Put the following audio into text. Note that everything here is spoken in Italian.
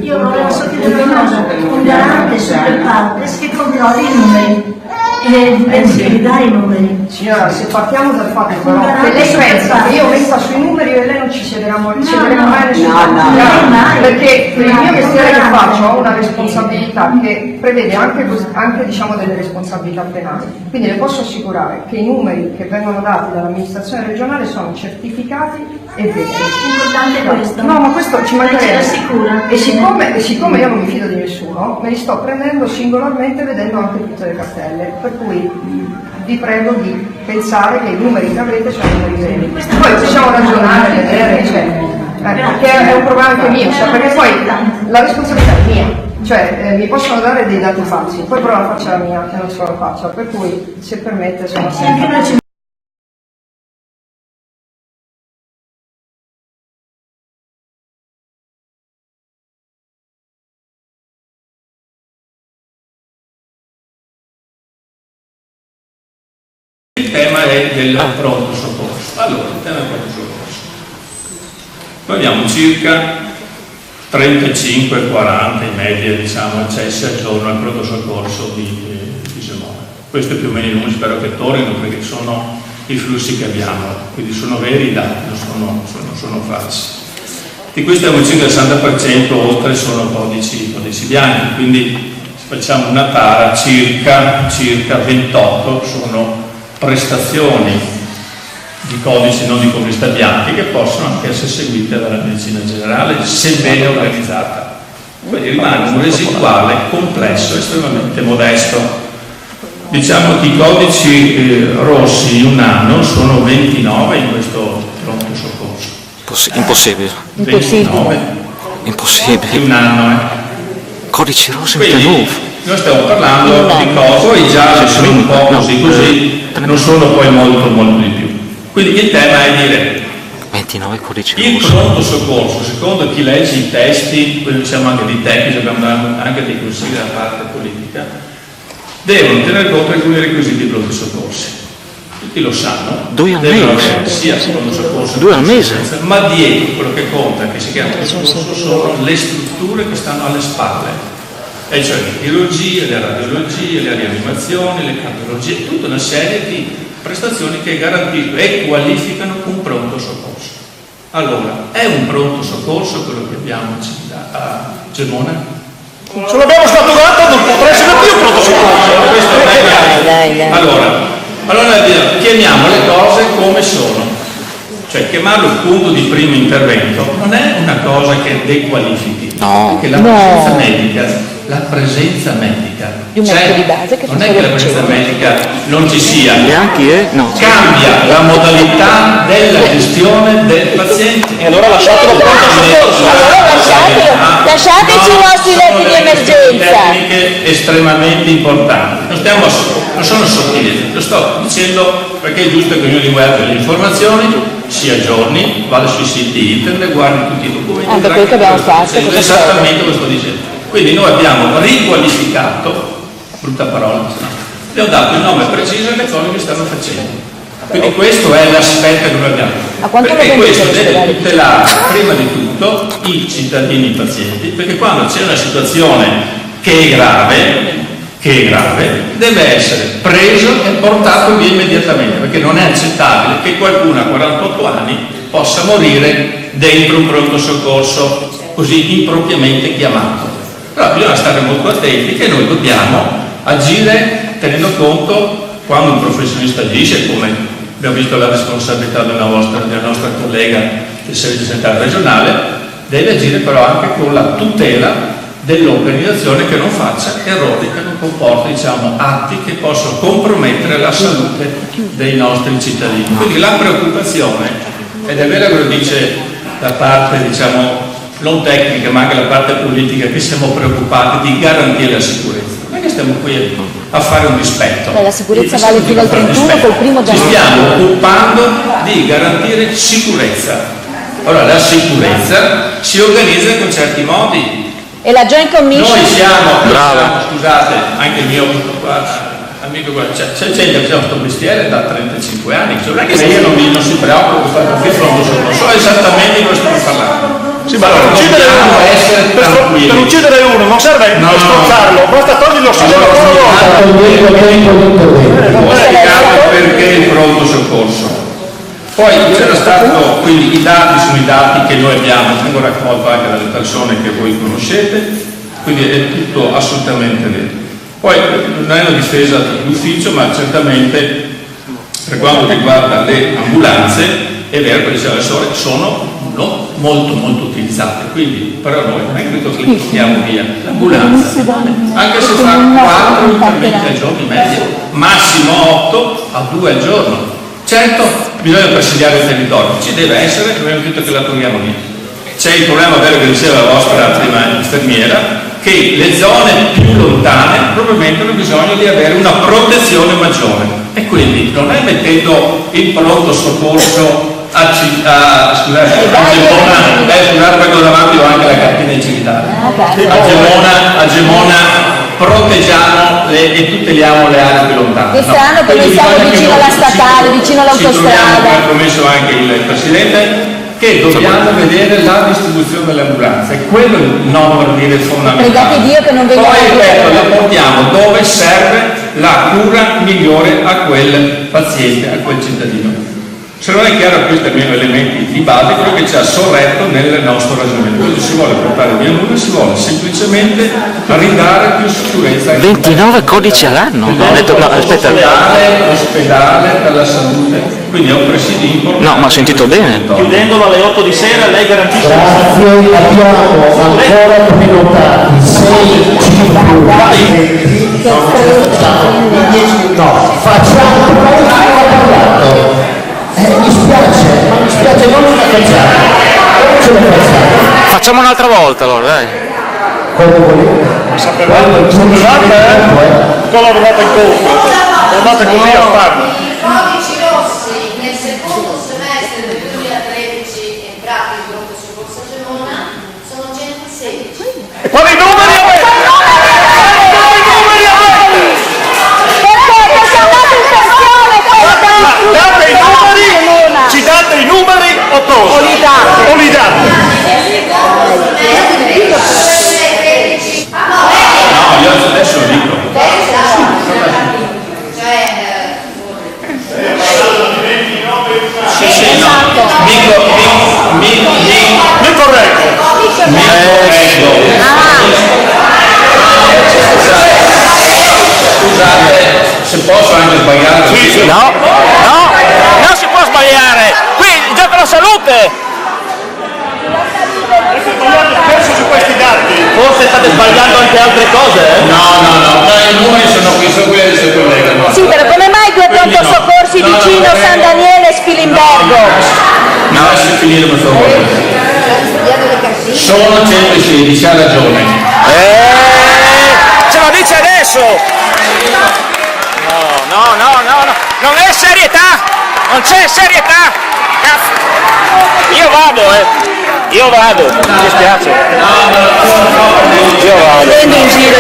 Io volevo sapere una cosa, un garante super partes che controlla i numeri e pensi dai i numeri. Signora, se partiamo dal fatto però che lei pensa che io metta sui numeri e lei non ci siederemo mai nessuno. Perché per il mio mestiere che faccio ho una responsabilità che prevede anche diciamo delle responsabilità penali. Quindi le posso assicurare che i numeri che vengono dati dall'amministrazione regionale sono certificati e veri. L'importante è questo. No, ma questo ci mancherebbe. Sicura. E siccome io non mi fido di nessuno, me li sto prendendo singolarmente vedendo anche tutte le cartelle. Per cui vi prego di pensare che i numeri che avete sono i numeri veri. Poi possiamo ragionare, vedere, perché è un problema anche mio, perché poi la responsabilità è mia. Cioè mi possono dare dei dati falsi, poi però la faccia la mia che non ce la faccia, per cui se permette sono sempre. Il tema è del pronto soccorso. Allora, il tema del pronto soccorso. Noi abbiamo circa 35-40 in media, diciamo, accessi al giorno al pronto soccorso di Semone. Questo è più o meno i numeri, spero che tornino perché sono i flussi che abbiamo, quindi sono veri i dati, non sono falsi. Di questi abbiamo circa il 60%, oltre sono codici bianchi, quindi se facciamo una tara circa 28 sono prestazioni di codici non di comunità bianchi che possono anche essere seguite dalla medicina generale se bene organizzata. Quindi rimane un residuale complesso estremamente modesto. Diciamo che i codici rossi in un anno sono 29 in questo pronto soccorso. Impossibile. 29 Impossibile. in un anno. Codici rossi in Quindi pianura. noi stiamo parlando di cose, poi già sono un po' così, non sono poi molto di più. Quindi il tema è dire 29 codici il rossi. pronto soccorso, secondo chi legge i testi, quelli diciamo anche di tecnici, abbiamo dato anche dei consigli da parte politica, devono tenere conto di alcuni requisiti di pronto soccorsi. Tutti lo sanno, 2 al devono mese. avere sia pronto soccorso 2 al mese. ma dietro quello che conta, che si chiama pronto soccorso, sono le strutture che stanno alle spalle. E cioè le chirurgie, le radiologie, le rianimazioni, le cardiologie, tutta una serie di prestazioni che garantiscono e qualificano un pronto soccorso. Allora, è un pronto soccorso quello che abbiamo a Gemona? Se l'abbiamo snaturato non potrà essere più un pronto soccorso. Dai. Allora chiamiamo le cose come sono. Cioè chiamarlo il punto di primo intervento non è una cosa che dequalifichi, No. perché la presenza medica di un medico di base che non è che la presenza medica non ci sia, Neanche no. cambia la modalità della gestione del paziente. E allora lasciatelo pronto soccorso. Allora lasciateci i nostri letti di emergenza. Tecniche estremamente importanti. Non sono sottili, lo sto dicendo perché è giusto che ognuno di voi abbia le informazioni, si aggiorni, vada sui siti internet, guardi tutti i documenti. Anche quello che abbiamo fatto. Esattamente quello sto dicendo. Quindi noi abbiamo riqualificato, brutta parola, abbiamo dato il nome preciso alle cose che stanno facendo. Quindi questo è l'aspetto che noi abbiamo. Perché questo deve tutelare prima di tutto i cittadini, i pazienti, perché quando c'è una situazione che è grave, deve essere preso e portato via immediatamente, perché non è accettabile che qualcuno a 48 anni possa morire dentro un pronto soccorso così impropriamente chiamato. Però bisogna stare molto attenti che noi dobbiamo agire tenendo conto quando un professionista agisce, come abbiamo visto la responsabilità della nostra collega del Servizio Sanitario Regionale, deve agire però anche con la tutela dell'organizzazione che non faccia errori, che non comporti atti che possono compromettere la salute dei nostri cittadini. Quindi la preoccupazione, ed è vero che lo dice la parte non tecnica ma anche la parte politica, che siamo preoccupati di garantire la sicurezza. Non è che stiamo qui a fare un dispetto. La sicurezza vale fino al 31 col primo Ci giorno. stiamo occupando di garantire sicurezza. Allora la sicurezza si organizza con certi modi. E la Joint Commission? Noi siamo, scusate, anche il mio amico, c'è gente che fa questo mestiere da 35 anni, non è che io non si preoccupa di fare il pronto soccorso, so esattamente di cosa stiamo parlando. Sì, ma per uccidere uno non serve strozzarlo, basta togliere l'ossigeno una volta. Ho spiegato perché il pronto soccorso. Poi c'era stato, quindi i dati sono i dati che noi abbiamo, vengo raccolto anche dalle persone che voi conoscete, quindi è tutto assolutamente vero. Poi non è una difesa d'ufficio, ma certamente per quanto riguarda le ambulanze è vero che le assessore sono molto utilizzate, quindi però noi non è che le tocchiamo via l'ambulanza, anche se fa 4 interventi al giorno in media, massimo 8 a 2 al giorno. Certo, bisogna presidiare il territorio, ci deve essere, non abbiamo detto che la togliamo via. C'è il problema vero che diceva la vostra prima infermiera, che le zone più lontane probabilmente hanno bisogno di avere una protezione maggiore, e quindi non è mettendo il pronto soccorso a Gemona, perché davanti ho anche la cartina di Città, a Gemona proteggiamo e tuteliamo le aree più lontane. Quest'anno che noi siamo vicino alla statale, vicino all'autostrada. Come ha promesso anche il Presidente, che dobbiamo vedere la distribuzione delle ambulanze, e quello è il nodo per dire fondamentale. Pregate Dio che non veniamo. Poi ripeto, le portiamo dove serve la cura migliore a quel paziente, a quel cittadino. Se non è chiaro, questi almeno elementi di base, quello che ci ha sorretto nel nostro ragionamento. Quindi si vuole portare via nulla, si vuole semplicemente ridare più sicurezza. 29 codici all'anno? No, aspetta. Ospedale per la salute, quindi è un presidio importante. No, ma ha sentito bene. Chiudendolo alle 8 di sera, lei garantisce... Grazie, abbiamo ancora prenotati 6 circolati. No, facciamo l'ultimo approvato. Mi spiace, non ce la facciamo. Ce la facciamo. Facciamo un'altra volta allora, dai. Come volete. Sapevate cosa avevate incontro? Andate così a farlo. I codici rossi nel secondo semestre del 2013 entrati in pronto soccorso a Gemona sono 116. E quali numeri avete? Date i numeri, ci date i numeri o cosa? O li date? No, io adesso lo dico. Sì, no. Mi correggo. Scusate, se posso anche sbagliare. Sì. No, non si può sbagliare. Qui il gioco alla salute. Penso su questi dati. Forse state sbagliando anche altre cose, eh? No, i numeri sono qui, sono quelli del suo collega. No. Sì, però come mai due pronto soccorsi vicino San Daniele e Spilimbergo? No, lasci finire questo volta. Sono 116, ha ragione. Ce lo dice adesso. No, non è serietà. Non c'è serietà. Cazzo. Io vado, mi dispiace. Io vado. Prendo in giro